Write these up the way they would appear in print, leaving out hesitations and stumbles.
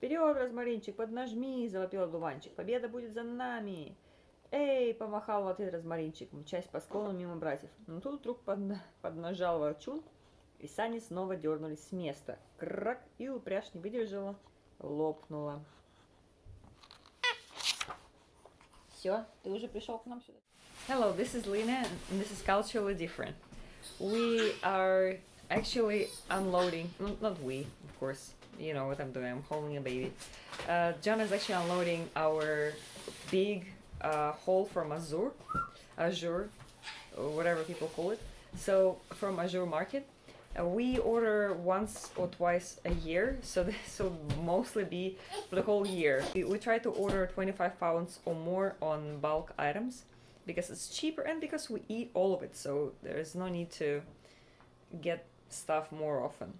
Вперед, розмаринчик, поднажми, завопил одуванчик. Победа будет за нами. Эй, помахал в ответ розмаринчик, мчась по склону мимо братьев. Но тут вдруг поднажал ворчун, и сани снова дернулись с места. Крак, и упряжь не выдержала, лопнула. Все, ты уже пришел к нам сюда? Hello, this is Lina, and this is culturally different. We are actually unloading, not we, of course, you know what I'm doing, I'm holding a baby. John is actually unloading our big haul from Azure, or whatever people call it. So from Azure Market, we order once or twice a year, so this will mostly be for the whole year. We try to order 25 pounds or more on bulk items because it's cheaper and because we eat all of it, so there is no need to get stuff more often.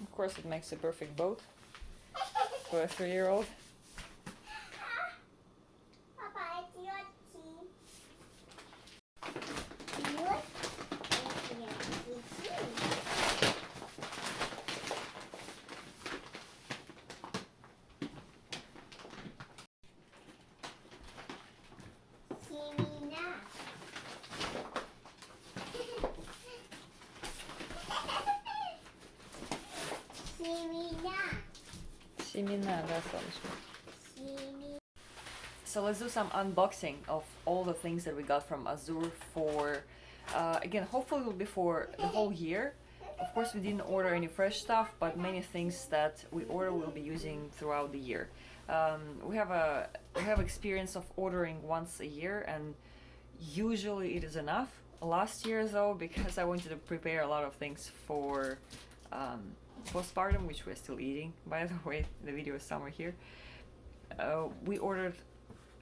Of course, it makes a perfect boat for a 3-year-old. Семена, да, солнышко. So let's do some unboxing of all the things that we got from Azure for, again, hopefully it will be for the whole year. Of course, we didn't order any fresh stuff, but many things that we order we'll be using throughout the year. We have experience of ordering once a year, and usually it is enough. Last year, though, because I wanted to prepare a lot of things for postpartum, which we're still eating, by the way, the video is somewhere here.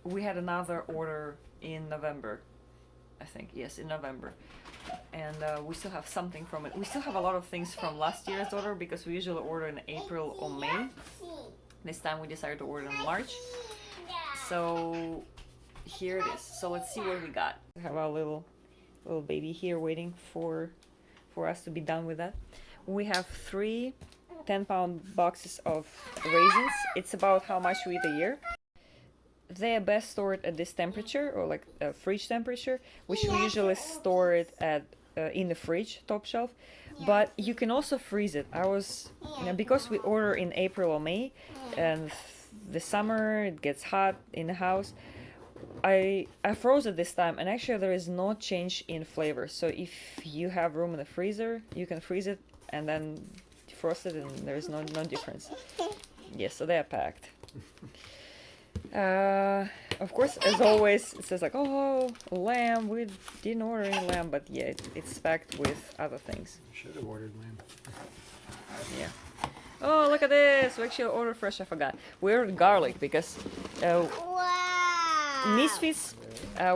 We had another order in November, I think, yes, in November, and we still have something from it. We still have a lot of things from last year's order because we usually order in April or May. This time we decided to order in March, so here it is. So let's see what we got. We have our little baby here waiting for us to be done with that. We have 3 10-pound boxes of raisins. It's about how much we eat a year. They are best stored at this temperature, or like fridge temperature, which we usually store it at in the fridge, top shelf. But you can also freeze it. Because we order in April or May, and the summer it gets hot in the house. I froze it this time, and actually there is no change in flavor. So if you have room in the freezer, you can freeze it and then defrost it, and there is no difference. Yes, so they are packed. Of course, as always, it says like, oh, lamb. We didn't order any lamb, but yeah, it's packed with other things. Should have ordered lamb. Yeah. Oh, look at this! We actually ordered fresh. I forgot. We ordered garlic because Misfits.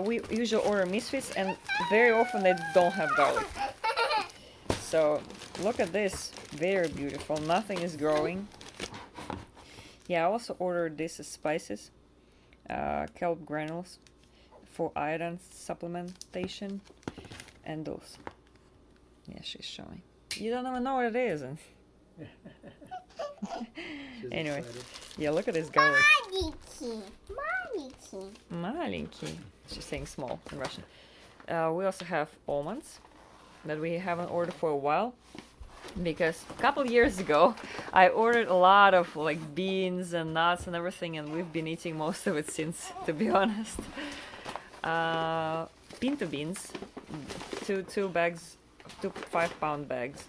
We usually order Misfits, and very often they don't have garlic. So look at this, very beautiful. Nothing is growing. Yeah, I also ordered this as spices, kelp granules for iron supplementation, and those. Yeah, she's showing. You don't even know what it is. Anyway, excited. Yeah, look at this garlic. Маленький. Маленький. She's saying small in Russian. We also have almonds that we haven't ordered for a while, because a couple years ago I ordered a lot of like beans and nuts and everything, and we've been eating most of it since, to be honest. Pinto beans, two 5-pound bags.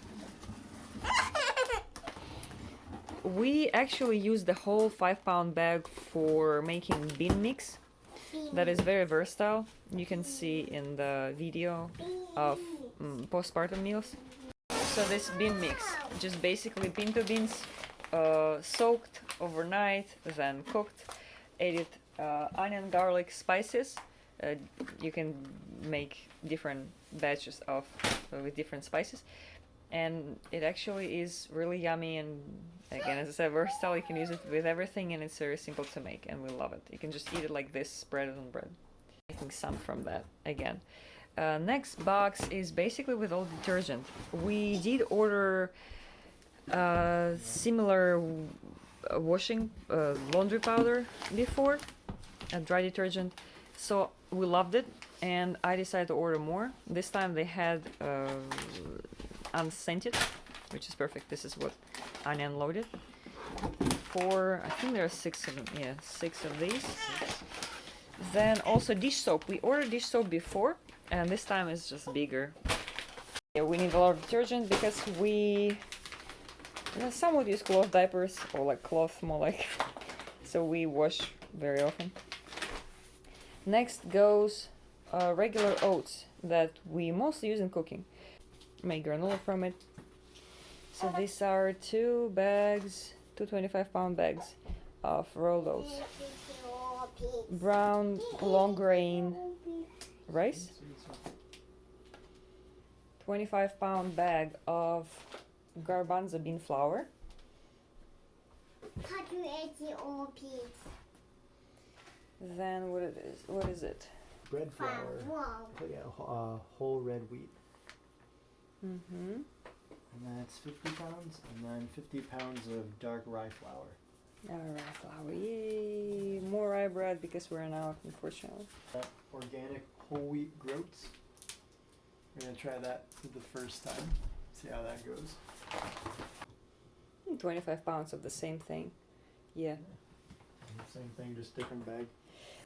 We actually use the whole 5-pound bag for making bean mix. That is very versatile. You can see in the video of postpartum meals. So this bean mix, just basically pinto beans soaked overnight, then cooked, added onion, garlic, spices. You can make different batches of so with different spices, and it actually is really yummy, and again, as I said, versatile. You can use it with everything, and it's very simple to make, and we love it. You can just eat it like this, spread it on bread. Making some from that again. Next box is basically with all detergent. We did order similar washing laundry powder before, dry detergent, so we loved it, and I decided to order more. This time they had unscented, which is perfect. This is what Anya unloaded. I think there are 6 of them. Yeah, 6 of these. Then also dish soap. We ordered dish soap before, and this time it's just bigger. Yeah, we need a lot of detergent because we somewhat use cloth diapers, or like cloth more like, so we wash very often. Next goes regular oats that we mostly use in cooking. Make granola from it. So these are 2 bags, 2 25-pound bags of rolled oats. Brown long grain rice. 25-pound bag of garbanzo bean flour. Then what is it? Bread flour. Yeah, whole red wheat. Mm-hmm. And that's 50 pounds, and then 50 pounds of dark rye flour. Rye flour, yay! More rye bread because we're out, unfortunately. Organic whole wheat groats. We're gonna try that for the first time. See how that goes. 25 pounds of the same thing. Yeah. Same thing, just different bag.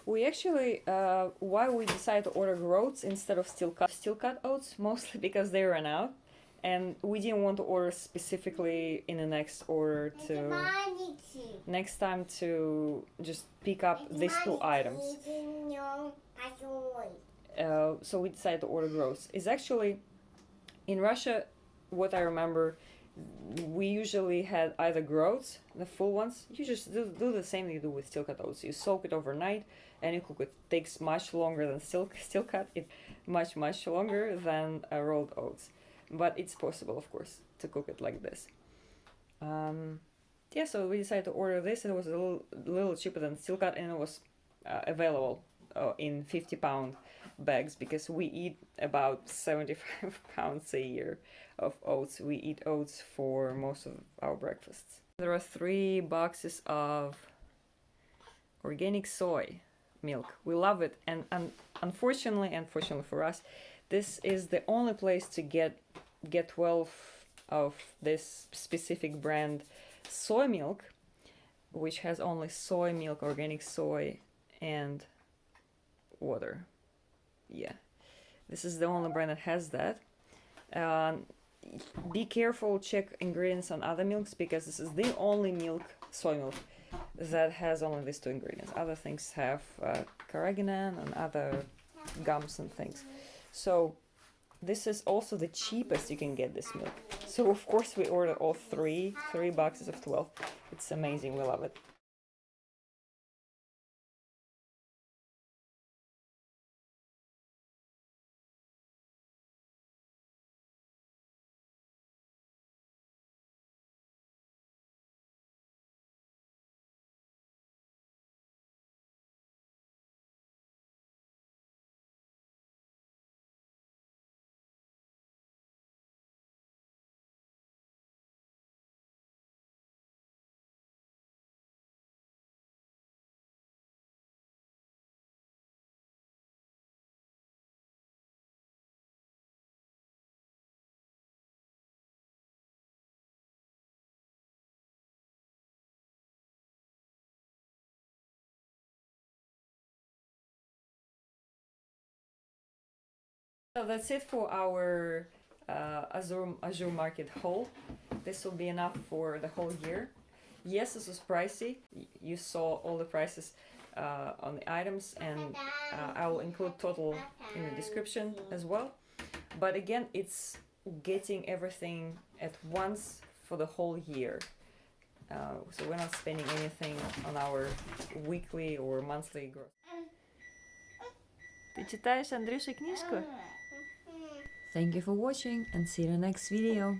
We actually, why we decided to order groats instead of steel cut oats, mostly because they ran out, and we didn't want to order specifically in the next order next time to just pick up these 2 items. So we decided to order groats. It's actually, in Russia, what I remember, we usually had either groats, the full ones. You just do the same you do with steel cut oats. You soak it overnight and you cook it. It takes much longer than steel cut. It much longer than rolled oats, but it's possible, of course, to cook it like this. Yeah, so we decided to order this, and it was a little cheaper than steel cut, and it was available in 50-pound bags because we eat about 75 pounds a year of oats. We eat oats for most of our breakfasts. There are 3 boxes of organic soy milk. We love it, and unfortunately for us, this is the only place to get 12 of this specific brand soy milk, which has only soy milk, organic soy, and water. Yeah, this is the only brand that has that. Be careful, check ingredients on other milks, because this is the only milk, soy milk, that has only these 2 ingredients. Other things have carrageenan and other gums and things. So this is also the cheapest you can get this milk. So of course we ordered all 3 boxes of 12. It's amazing, we love it. So that's it for our Azure Market haul. This will be enough for the whole year. Yes, this was pricey. You saw all the prices on the items, and I will include total in the description as well. But again, it's getting everything at once for the whole year. So we're not spending anything on our weekly or monthly growth. Ти читаєш, Андрюша, книжку? Thank you for watching and see you in the next video.